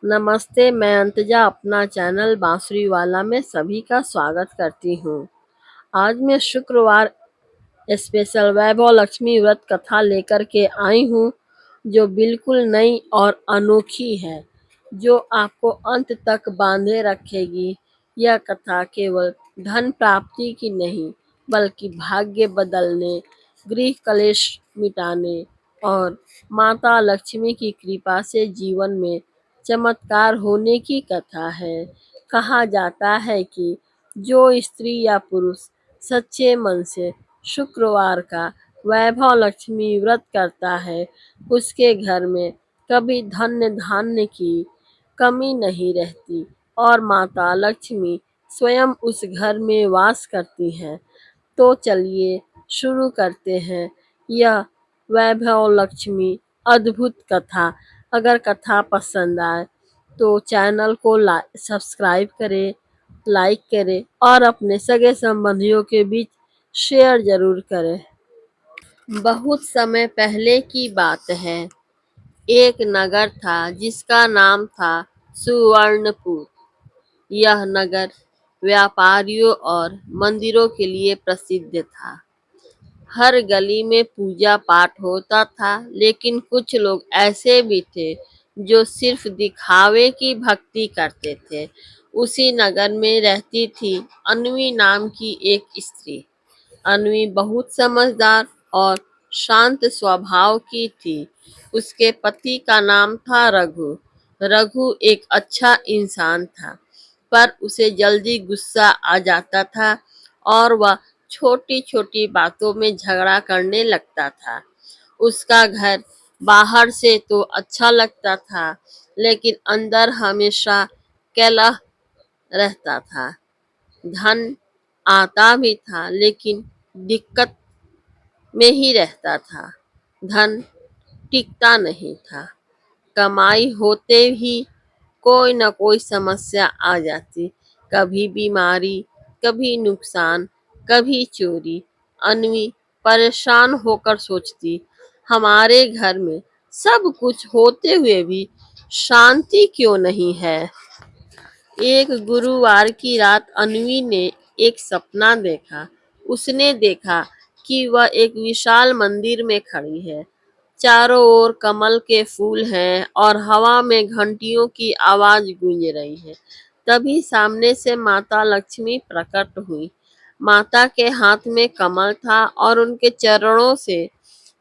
नमस्ते, मैं अंतजा अपना चैनल बांसुरी वाला में सभी का स्वागत करती हूँ। आज मैं शुक्रवार स्पेशल वैभव लक्ष्मी व्रत कथा लेकर के आई हूँ, जो बिल्कुल नई और अनोखी है, जो आपको अंत तक बांधे रखेगी। यह कथा केवल धन प्राप्ति की नहीं, बल्कि भाग्य बदलने, गृह कलेश मिटाने और माता लक्ष्मी की कृपा से जीवन में चमत्कार होने की कथा है। कहा जाता है कि जो स्त्री या पुरुष सच्चे मन से शुक्रवार का वैभव लक्ष्मी व्रत करता है, उसके घर में कभी धन्य धान्य की कमी नहीं रहती और माता लक्ष्मी स्वयं उस घर में वास करती हैं। तो चलिए शुरू करते हैं यह वैभव लक्ष्मी अद्भुत कथा। अगर कथा पसंद आए तो चैनल को सब्सक्राइब करें, लाइक करें और अपने सगे संबंधियों के बीच शेयर जरूर करें। बहुत समय पहले की बात है। एक नगर था जिसका नाम था सुवर्णपुर। यह नगर व्यापारियों और मंदिरों के लिए प्रसिद्ध था। हर गली में पूजा पाठ होता था, लेकिन कुछ लोग ऐसे भी थे जो सिर्फ दिखावे की भक्ति करते थे। उसी नगर में रहती थी अन्वी नाम की एक स्त्री। अन्वी बहुत समझदार और शांत स्वभाव की थी। उसके पति का नाम था रघु। रघु एक अच्छा इंसान था, पर उसे जल्दी गुस्सा आ जाता था और वह छोटी छोटी बातों में झगड़ा करने लगता था। उसका घर बाहर से तो अच्छा लगता था, लेकिन अंदर हमेशा कलह रहता था। धन आता भी था, लेकिन दिक्कत में ही रहता था। धन टिकता नहीं था। कमाई होते ही कोई न कोई समस्या आ जाती। कभी बीमारी, कभी नुकसान, कभी चोरी। अन्वी परेशान होकर सोचती, हमारे घर में सब कुछ होते हुए भी शांति क्यों नहीं है। एक गुरुवार की रात अन्वी ने एक सपना देखा। उसने देखा कि वह एक विशाल मंदिर में खड़ी है। चारों ओर कमल के फूल हैं और हवा में घंटियों की आवाज गूंज रही है। तभी सामने से माता लक्ष्मी प्रकट हुई। माता के हाथ में कमल था और उनके चरणों से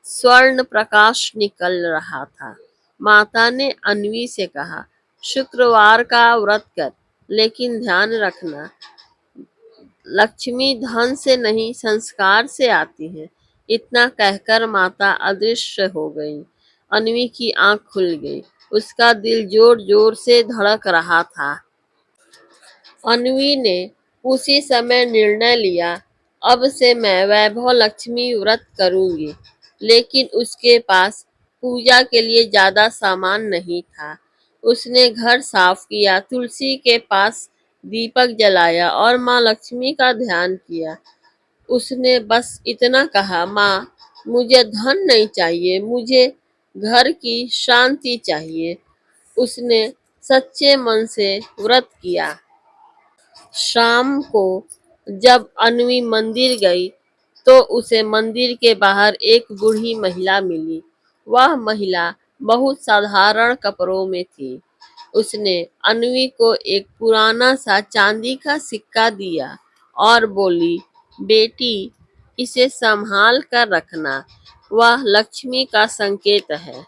स्वर्ण प्रकाश निकल रहा था। माता ने अन्वी से कहा, शुक्रवार का व्रत कर, लेकिन ध्यान रखना, लक्ष्मी धन से नहीं संस्कार से आती है। इतना कहकर माता अदृश्य हो गई। अन्वी की आंख खुल गई। उसका दिल जोर जोर से धड़क रहा था। अन्वी ने उसी समय निर्णय लिया, अब से मैं वैभव लक्ष्मी व्रत करूंगी। लेकिन उसके पास पूजा के लिए ज्यादा सामान नहीं था। उसने घर साफ किया, तुलसी के पास दीपक जलाया और माँ लक्ष्मी का ध्यान किया। उसने बस इतना कहा, माँ, मुझे धन नहीं चाहिए, मुझे घर की शांति चाहिए। उसने सच्चे मन से व्रत किया। शाम को जब अन्वी मंदिर गई, तो उसे मंदिर के बाहर एक बूढ़ी महिला मिली। वह महिला बहुत साधारण कपड़ों में थी। उसने अन्वी को एक पुराना सा चांदी का सिक्का दिया और बोली, बेटी, इसे संभाल कर रखना, वह लक्ष्मी का संकेत है।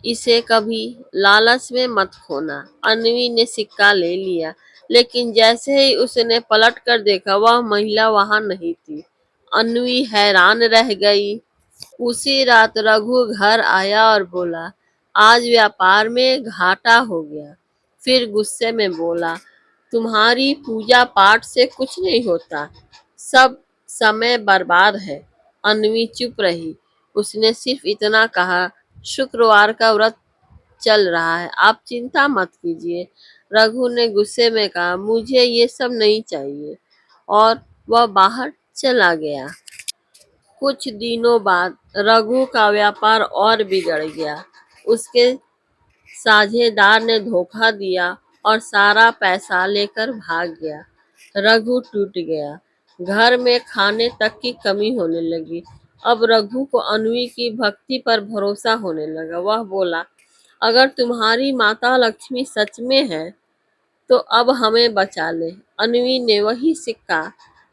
इसे कभी लालच में मत खोना। अन्वी ने सिक्का ले लिया, लेकिन जैसे ही उसने पलट कर देखा, वह महिला वहां नहीं थी। अन्वी हैरान रह गई। उसी रात रघु घर आया और बोला, आज व्यापार में घाटा हो गया। फिर गुस्से में बोला, तुम्हारी पूजा पाठ से कुछ नहीं होता, सब समय बर्बाद है। अन्वी चुप रही। उसने सिर्फ इतना कहा, शुक्रवार का व्रत चल रहा है, आप चिंता मत कीजिए। रघु ने गुस्से में कहा, मुझे ये सब नहीं चाहिए, और वह बाहर चला गया। कुछ दिनों बाद रघु का व्यापार और बिगड़ गया। उसके साझेदार ने धोखा दिया और सारा पैसा लेकर भाग गया। रघु टूट गया। घर में खाने तक की कमी होने लगी। अब रघु को अन्वी की भक्ति पर भरोसा होने लगा। वह बोला, अगर तुम्हारी माता लक्ष्मी सच में है तो अब हमें बचा ले। अन्वी ने वही सिक्का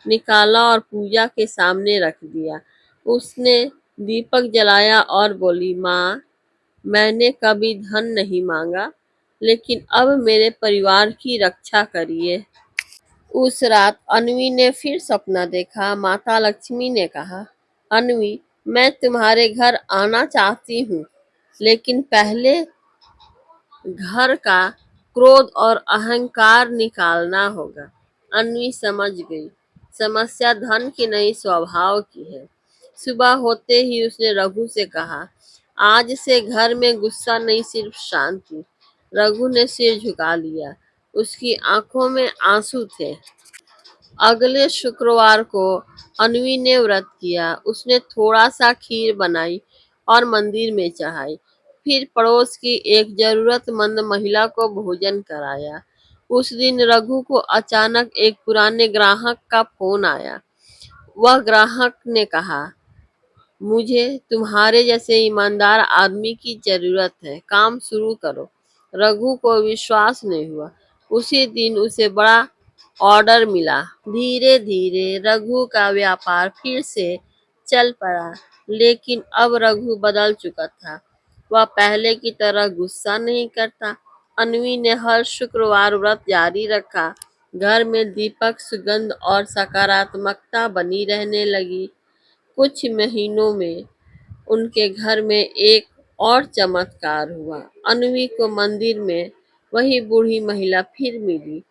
निकाला और पूजा के सामने रख दिया। उसने दीपक जलाया और बोली, माँ, मैंने कभी धन नहीं मांगा, लेकिन अब मेरे परिवार की रक्षा करिए। उस रात अन्वी ने फिर सपना देखा। माता लक्ष्मी ने कहा, अन्वी, मैं तुम्हारे घर आना चाहती हूँ, लेकिन पहले घर का क्रोध और अहंकार निकालना होगा। अन्वी समझ गई, समस्या धन की नहीं, स्वभाव की है। सुबह होते ही उसने रघु से कहा, आज से घर में गुस्सा नहीं, सिर्फ शांति। रघु ने सिर झुका लिया। उसकी आंखों में आंसू थे। अगले शुक्रवार को अन्वी ने व्रत किया। उसने थोड़ा सा खीर बनाई और मंदिर में चढ़ाई। फिर पड़ोस की एक जरूरतमंद महिला को भोजन कराया। उस दिन रघु को अचानक एक पुराने ग्राहक का फोन आया। वह ग्राहक ने कहा, मुझे तुम्हारे जैसे ईमानदार आदमी की जरूरत है, काम शुरू करो। रघु को विश्वास नहीं हुआ। उसी दिन उसे बड़ा ऑर्डर मिला। धीरे धीरे रघु का व्यापार फिर से चल पड़ा, लेकिन अब रघु बदल चुका था। वह पहले की तरह गुस्सा नहीं करता। अन्वी ने हर शुक्रवार व्रत जारी रखा। घर में दीपक, सुगंध और सकारात्मकता बनी रहने लगी। कुछ महीनों में उनके घर में एक और चमत्कार हुआ। अन्वी को मंदिर में वही बूढ़ी महिला फिर मिली।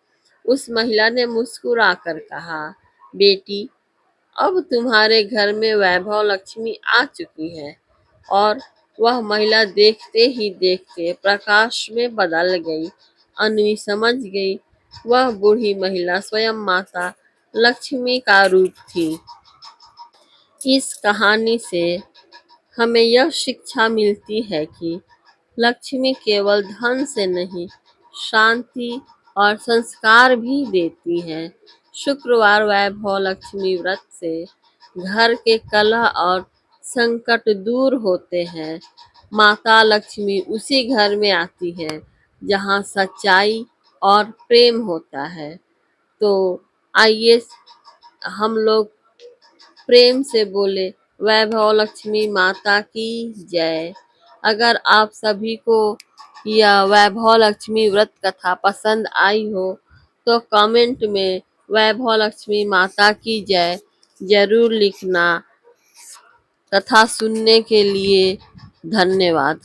उस महिला ने मुस्कुराकर कहा, बेटी, अब तुम्हारे घर में वैभव लक्ष्मी आ चुकी है। और वह महिला देखते ही देखते प्रकाश में बदल गई। अन्वी समझ गई, वह बूढ़ी महिला स्वयं माता लक्ष्मी का रूप थी। इस कहानी से हमें यह शिक्षा मिलती है कि लक्ष्मी केवल धन से नहीं, शांति और संस्कार भी देती है। शुक्रवार वैभव लक्ष्मी व्रत से घर के कलह और संकट दूर होते हैं। माता लक्ष्मी उसी घर में आती है जहाँ सच्चाई और प्रेम होता है। तो आइए हम लोग प्रेम से बोले, वैभव लक्ष्मी माता की जय। अगर आप सभी को यह वैभव लक्ष्मी व्रत कथा पसंद आई हो तो कमेंट में वैभव लक्ष्मी माता की जय जरूर लिखना। कथा सुनने के लिए धन्यवाद।